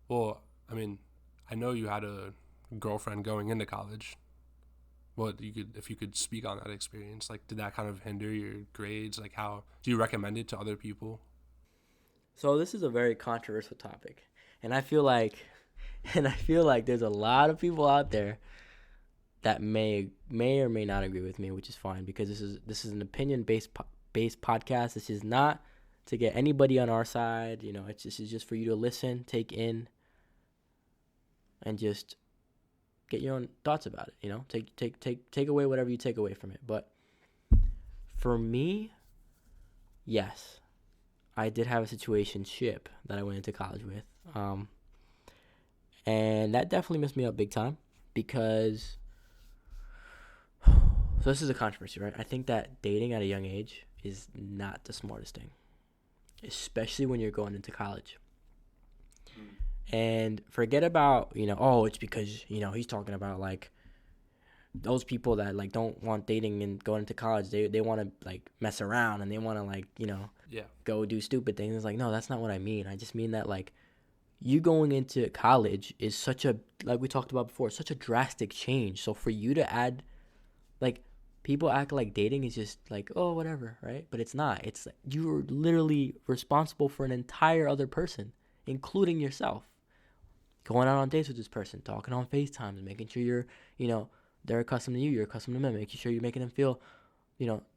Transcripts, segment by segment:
Well, I mean, I know you had a girlfriend going into college. What you could, if you could speak on that experience, like, did that kind of hinder your grades? Like, how do you recommend it to other people? So this is a very controversial topic, and I feel like, and I feel like there's a lot of people out there that may or may not agree with me, which is fine because this is an opinion based podcast. This is not to get anybody on our side. This is just for you to listen, take in, and just get your own thoughts about it. Take away whatever you take away from it. But for me, yes, I did have a situationship that I went into college with, and that definitely messed me up big time because. So this is a controversy, right? I think that dating at a young age is not the smartest thing, especially when you're going into college. And forget about, oh, it's because, he's talking about like those people that like don't want dating and going into college. They want to like mess around and they want to like, Yeah. go do stupid things. It's like, no, that's not what I mean. I just mean that like you going into college is such a, like we talked about before, such a drastic change. So for you to add, like, people act like dating is just like, oh, whatever, right? But it's not. It's you're literally responsible for an entire other person, including yourself. Going out on dates with this person, talking on FaceTime, making sure they're accustomed to you, you're accustomed to them, making sure you're making them feel,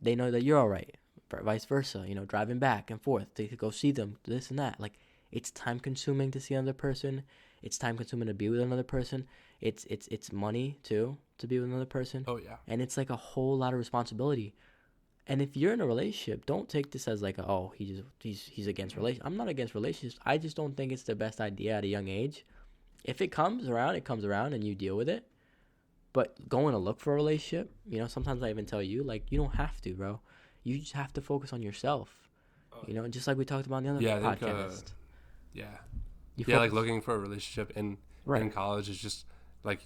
they know that you're all right, vice versa, driving back and forth to go see them, this and that. Like, it's time consuming to see another person. It's time consuming to be with another person. It's money too to be with another person. Oh yeah. And it's like a whole lot of responsibility. And if you're in a relationship, don't take this as like, oh, he's against relationships. I'm not against relationships. I just don't think it's the best idea at a young age. If it comes around, it comes around and you deal with it. But going to look for a relationship, sometimes I even tell you, like, you don't have to, bro. You just have to focus on yourself. Just like we talked about in the other Yeah, I think. podcast. Yeah. You Yeah, like focus. looking for a relationship in Right. college is just like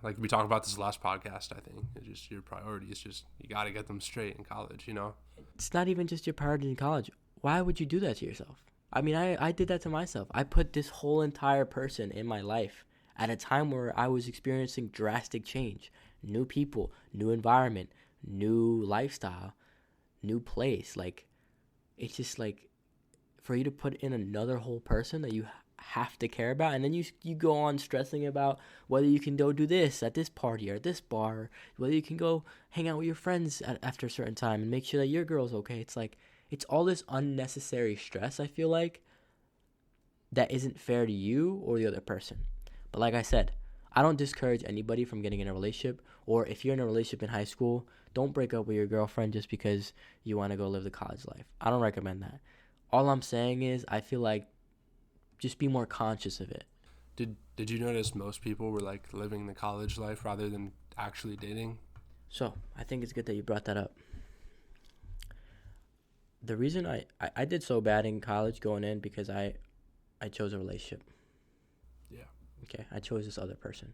like we talked about this last podcast. I think it's just your priority is just you got to get them straight in college. It's not even just your priority in college. Why would you do that to yourself? I mean, I did that to myself. I put this whole entire person in my life at a time where I was experiencing drastic change. New people, new environment, new lifestyle, new place. Like, it's just like for you to put in another whole person that you have to care about, and then you go on stressing about whether you can go do this at this party or this bar, whether you can go hang out with your friends after a certain time and make sure that your girl's okay. It's like it's all this unnecessary stress, I feel like, that isn't fair to you or the other person. But like I said, I don't discourage anybody from getting in a relationship, or if you're in a relationship in high school, don't break up with your girlfriend just because you want to go live the college life. I don't recommend that. All I'm saying is I feel like just be more conscious of it. Did you notice most people were like living the college life rather than actually dating? So I think it's good that you brought that up. The reason I did so bad in college going in because I chose a relationship. Yeah. Okay, I chose this other person,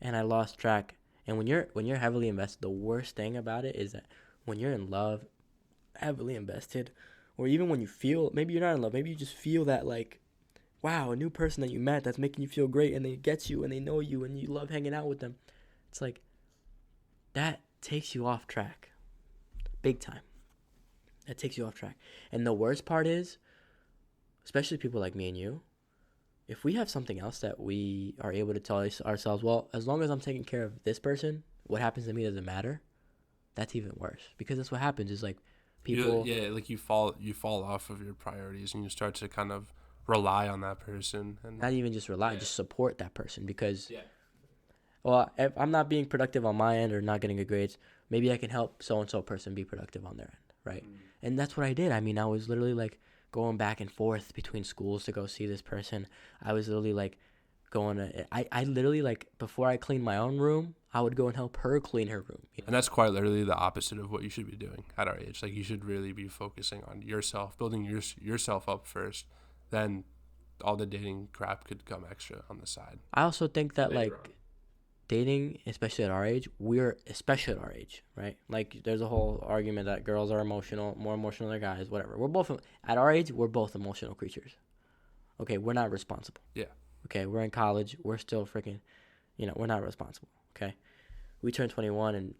and I lost track. And when you're heavily invested, the worst thing about it is that when you're in love, heavily invested, or even when you feel maybe you're not in love, maybe you just feel that like, wow, a new person that you met that's making you feel great, and they get you and they know you and you love hanging out with them. It's like that takes you off track, big time. That takes you off track. And the worst part is, especially people like me and you, if we have something else that we are able to tell ourselves, well, as long as I'm taking care of this person, what happens to me doesn't matter. That's even worse because that's what happens. Is like people, Like you fall off of your priorities and you start to kind of rely on that person and not even just rely, just support that person because, yeah. well, if I'm not being productive on my end or not getting good grades, maybe I can help so and so person be productive on their end, right? And that's what I did. I mean, I was literally like going back and forth between schools to go see this person. I was literally like going to, I literally like before I cleaned my own room, I would go and help her clean her room. And that's quite literally the opposite of what you should be doing at our age. Like you should really be focusing on yourself, building yourself up first. Then all the dating crap could come extra on the side. I also think that Later like on. dating, especially at our age, especially at our age, right? Like, there's a whole argument that girls are more emotional than guys, whatever. We're both, at our age, we're both emotional creatures. Okay, we're not responsible. Yeah. Okay, we're in college. We're still freaking, we're not responsible. Okay, we turn 21 and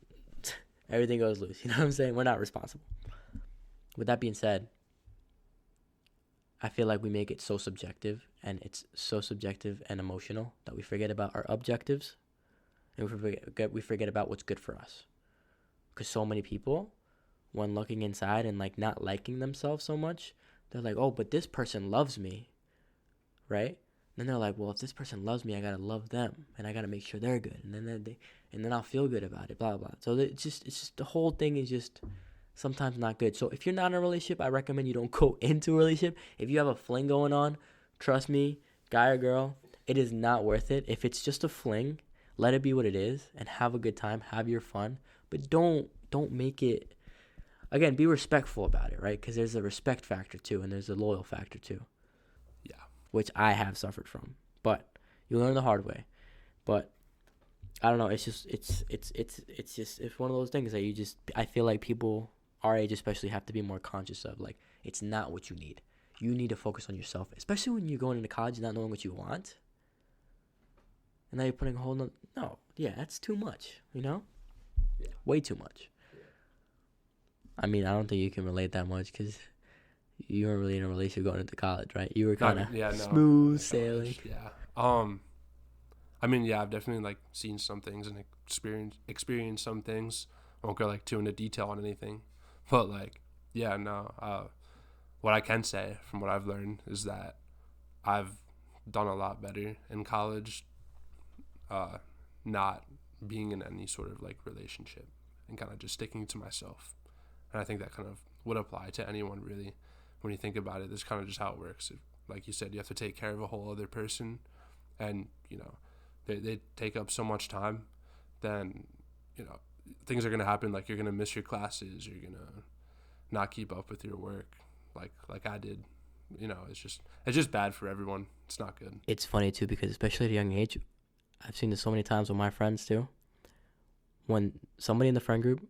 everything goes loose. You know what I'm saying? We're not responsible. With that being said, I feel like we make it so subjective, and it's so subjective and emotional that we forget about our objectives, and we forget about what's good for us. Because so many people, when looking inside and like not liking themselves so much, they're like, oh, but this person loves me, right? Then they're like, well, if this person loves me, I gotta love them, and I gotta make sure they're good, and then I'll feel good about it, blah blah. So it's just the whole thing is just sometimes not good. So if you're not in a relationship, I recommend you don't go into a relationship. If you have a fling going on, trust me, guy or girl, it is not worth it. If it's just a fling, let it be what it is, and have a good time, have your fun, but don't make it. Again, be respectful about it, right? Because there's a respect factor too, and there's a loyal factor too, Yeah. which I have suffered from. But you learn the hard way. But I don't know. It's just it's one of those things that I feel like people our age especially have to be more conscious of. Like, it's not what you need. You need to focus on yourself, especially when you're going into college not knowing what you want. And now you're putting a whole nother, no, yeah, that's too much. Yeah. Way too much. Yeah. I mean, I don't think you can relate that much because you weren't really in a relationship going into college, right? You were kind of smooth sailing. Yeah. I mean, yeah, I've definitely like seen some things and experienced some things. I won't go like too into detail on anything, but like, yeah, no. What I can say from what I've learned is that I've done a lot better in college, not being in any sort of like relationship and kind of just sticking to myself. And I think that kind of would apply to anyone really. When you think about it, that's kind of just how it works. Like you said, you have to take care of a whole other person, and they take up so much time. Then things are gonna happen. Like, you're gonna miss your classes. You're gonna not keep up with your work, like I did. It's just bad for everyone. It's not good. It's funny too because especially at a young age, I've seen this so many times with my friends too. When somebody in the friend group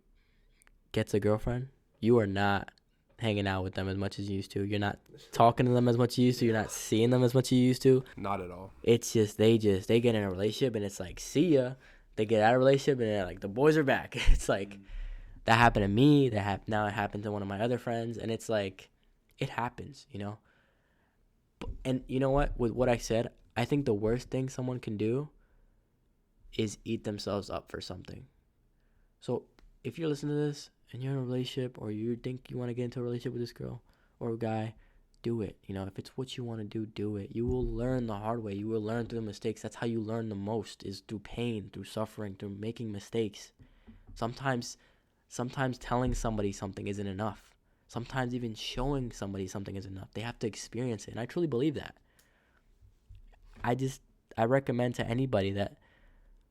gets a girlfriend, you are not hanging out with them as much as you used to. You're not talking to them as much as you used to. You're not seeing them as much as you used to. Not at all. It's just they get in a relationship and it's like, see ya. They get out of a relationship and they're like, the boys are back. It's like, that happened to me. Now it happened to one of my other friends, and it's like, it happens, And you know what? With what I said, I think the worst thing someone can do is eat themselves up for something. So if you're listening to this and you're in a relationship, or you think you want to get into a relationship with this girl or a guy, do it. If it's what you want to do it. You will learn the hard way. You will learn through the mistakes. That's how you learn the most, is through pain, through suffering, through making mistakes. Sometimes telling somebody something isn't enough. Sometimes even showing somebody something isn't enough. They have to experience it. And I truly believe that. I recommend to anybody that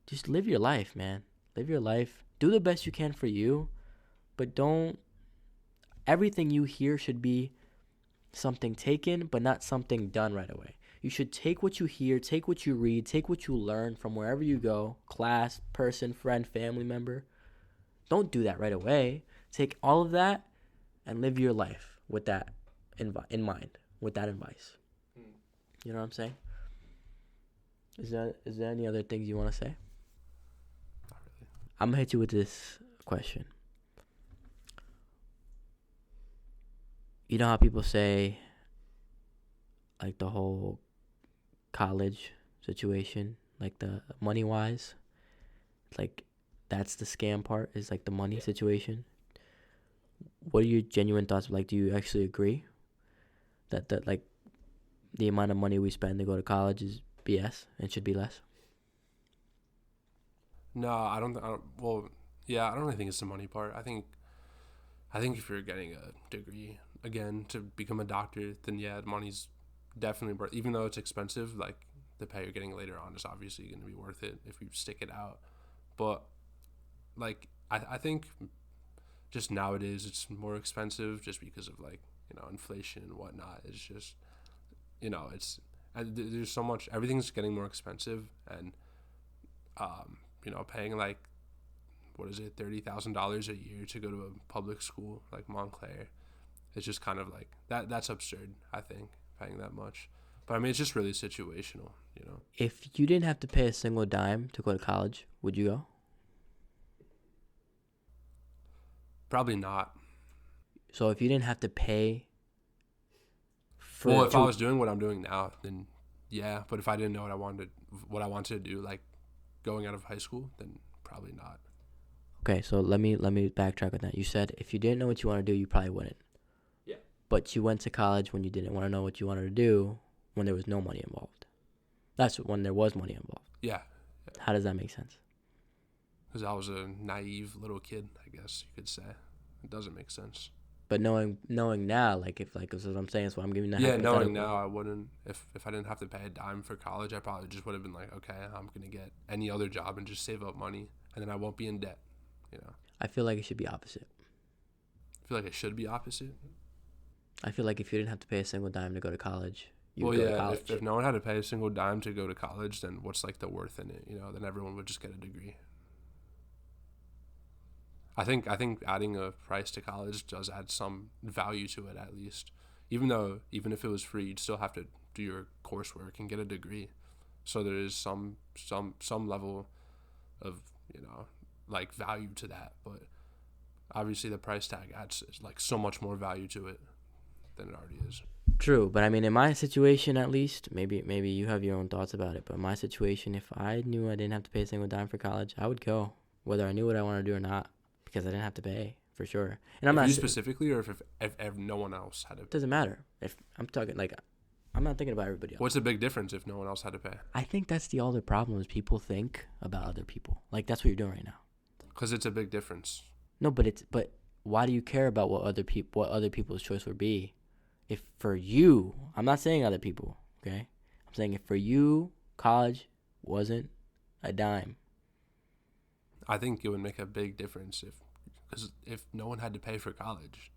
just live your life, man. Live your life. Do the best you can for you. But everything you hear should be something taken, but not something done right away. You should take what you hear, take what you read, take what you learn from wherever you go, class, person, friend, family member. Don't do that right away. Take all of that and live your life with that in mind, with that advice. You know what I'm saying? Is there any other things you want to say? Not really. I'm going to hit you with this question. You know how people say, like, the whole college situation, like the money-wise, like, that's the scam part, is like the money situation. What are your genuine thoughts? Like, do you actually agree that like the amount of money we spend to go to college is BS and should be less? No, I don't. Well, yeah, I don't really think it's the money part. I think if you're getting a degree again to become a doctor, then yeah, money's definitely worth. Even though it's expensive, like, the pay you're getting later on is obviously going to be worth it if you stick it out. But like, I think just nowadays it's more expensive just because of, like, inflation and whatnot. It's just, there's so much, everything's getting more expensive, and paying like, what is it, $30,000 a year to go to a public school like Montclair. It's just kind of like that's absurd, I think, paying that much. But I mean, it's just really situational. If you didn't have to pay a single dime to go to college, would you go? Probably not. So if you didn't have to pay Well, if I was doing what I'm doing now, then yeah. But if I didn't know what I wanted to do, like going out of high school, then probably not. Okay, so let me backtrack on that. You said if you didn't know what you want to do, you probably wouldn't. Yeah. But you went to college when you didn't want to know what you wanted to do, when there was no money involved. That's when there was money involved. Yeah. How does that make sense? Because I was a naive little kid, I guess you could say. It doesn't make sense. But knowing now, that's what I'm saying. So I'm giving that. Yeah, knowing now, I wouldn't. If I didn't have to pay a dime for college, I probably just would have been like, okay, I'm gonna get any other job and just save up money, and then I won't be in debt. I feel like it should be opposite. I feel like it should be opposite. I feel like if you didn't have to pay a single dime to go to college, you would go to college. If no one had to pay a single dime to go to college, then what's like the worth in it? Then everyone would just get a degree. I think adding a price to college does add some value to it, at least. Even if it was free, you'd still have to do your coursework and get a degree. So there is some level of like value to that, but obviously the price tag adds like so much more value to it than it already is. True, but I mean, in my situation, at least, maybe you have your own thoughts about it, but in my situation, if I knew I didn't have to pay a single dime for college, I would go, whether I knew what I wanted to do or not, because I didn't have to pay, for sure. And I'm not you specifically, or if no one else had to. It doesn't matter. If I'm talking like, I'm not thinking about everybody else. What's the big difference if no one else had to pay? I think that's the other problem is people think about other people. Like that's what you're doing right now. Because it's a big difference. No, but why do you care about what other people's choice would be? If for you, I'm not saying other people, okay? I'm saying if for you, college wasn't a dime. I think it would make a big difference if no one had to pay for college.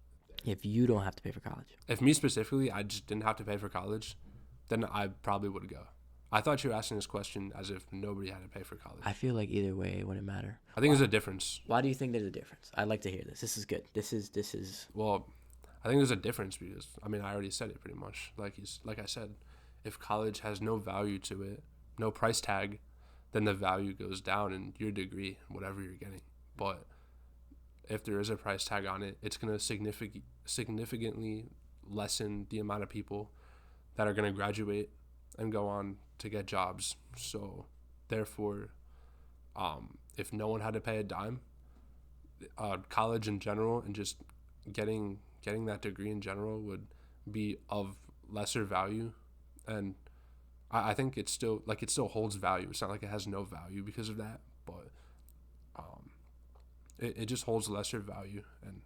If you don't have to pay for college. If me specifically, I just didn't have to pay for college, then I probably would go. I thought you were asking this question as if nobody had to pay for college. I feel like either way it wouldn't matter. I think there's a difference. Why do you think there's a difference? I'd like to hear this. This is good. This is. Well, I think there's a difference because I already said it pretty much. Like I said, if college has no value to it, no price tag, then the value goes down in your degree, whatever you're getting. But if there is a price tag on it, it's going to significantly lessen the amount of people that are going to graduate and go on to get jobs. So therefore, if no one had to pay a dime, college in general and just getting that degree in general would be of lesser value. And I think it still holds value. It's not like it has no value because of that, but it just holds lesser value. And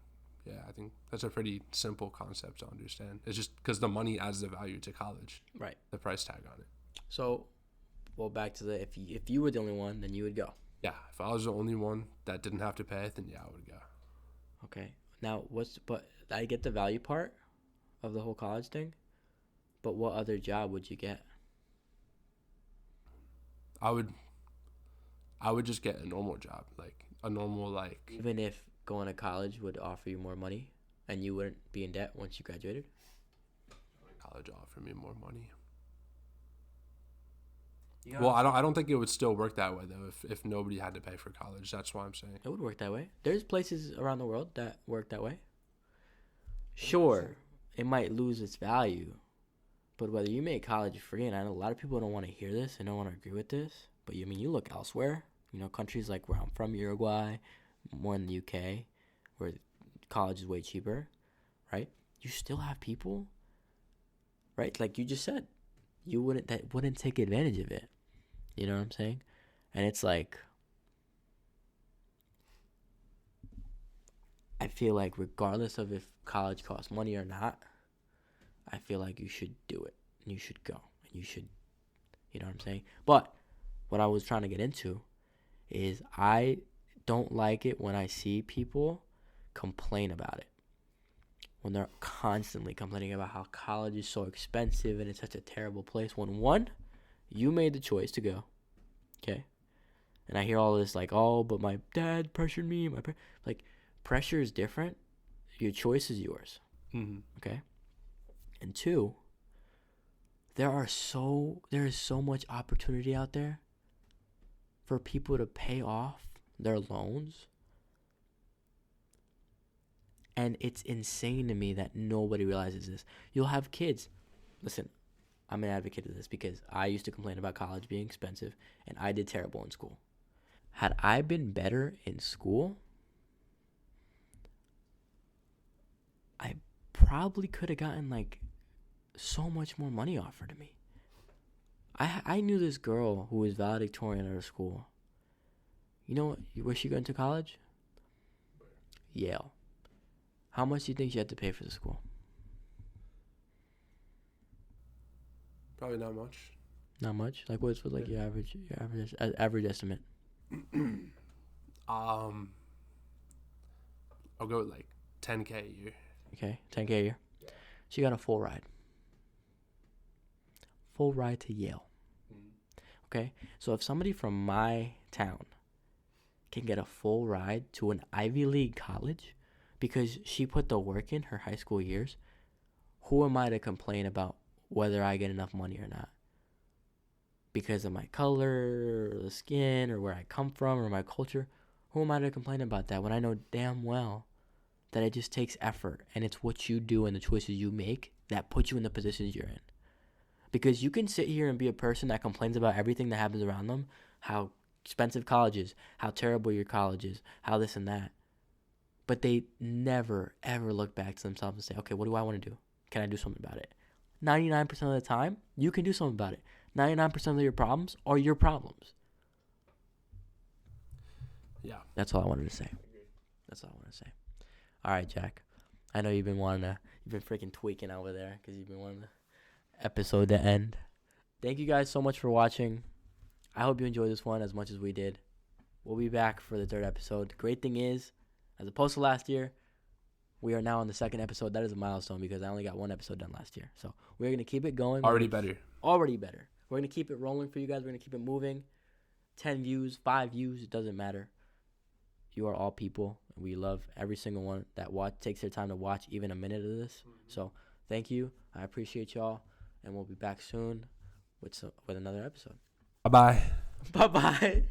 yeah, I think that's a pretty simple concept to understand. It's just because the money adds the value to college, right? The price tag on it. So, well, back to the if you were the only one, then you would go. Yeah, if I was the only one that didn't have to pay, then yeah, I would go. Okay. Now, but I get the value part of the whole college thing, but what other job would you get? I would just get a normal job, like a normal like. Even if going to college would offer you more money, and you wouldn't be in debt once you graduated. College offered me more money. Well, I don't think it would still work that way though. If nobody had to pay for college, that's why I'm saying it would work that way. There's places around the world that work that way. Sure, it might lose its value, but whether you make college free, and I know a lot of people don't want to hear this and don't want to agree with this, but you look elsewhere. Countries like where I'm from, Uruguay, more in the UK, where college is way cheaper, right? You still have people, right? Like you just said, that wouldn't take advantage of it. You know what I'm saying? And it's like, I feel like regardless of if college costs money or not, I feel like you should do it. And you should go. And you should, you know what I'm saying? But what I was trying to get into is I don't like it when I see people complain about it. When they're constantly complaining about how college is so expensive and it's such a terrible place. When one, you made the choice to go, okay? And I hear all this like, oh, but my dad pressured me. Like, pressure is different. Your choice is yours. Mm-hmm. Okay? And two, there is so much opportunity out there for people to pay off their loans. And it's insane to me that nobody realizes this. You'll have kids. Listen, I'm an advocate of this because I used to complain about college being expensive, and I did terrible in school. Had I been better in school, I probably could have gotten like so much more money offered to me. I knew this girl who was valedictorian at her school. You know where she went to college? Yale. How much do you think she had to pay for the school? Probably not much. Not much. Like what's like your average estimate? I'll go with like $10K a year. Okay, $10K a year. She got a full ride. Full ride to Yale. Okay, so if somebody from my town can get a full ride to an Ivy League college because she put the work in her high school years, who am I to complain about whether I get enough money or not? Because of my color, or the skin, or where I come from, or my culture, who am I to complain about that when I know damn well that it just takes effort, and it's what you do and the choices you make that put you in the positions you're in. Because you can sit here and be a person that complains about everything that happens around them, how expensive college is, how terrible your college is, how this and that. But they never, ever look back to themselves and say, okay, what do I want to do? Can I do something about it? 99% of the time, you can do something about it. 99% of your problems are your problems. Yeah. That's all I wanted to say. All right, Jack. I know you've been freaking tweaking over there because you've been wanting the episode to end. Thank you guys so much for watching. I hope you enjoyed this one as much as we did. We'll be back for the third episode. The great thing is, as opposed to last year, we are now on the second episode. That is a milestone because I only got one episode done last year. So we're going to keep it going. Already better. We're going to keep it rolling for you guys. We're going to keep it moving. 10 views, 5 views, it doesn't matter. You are all people. We love every single one that takes their time to watch even a minute of this. Mm-hmm. So thank you. I appreciate y'all. And we'll be back soon with another episode. Bye-bye. Bye-bye.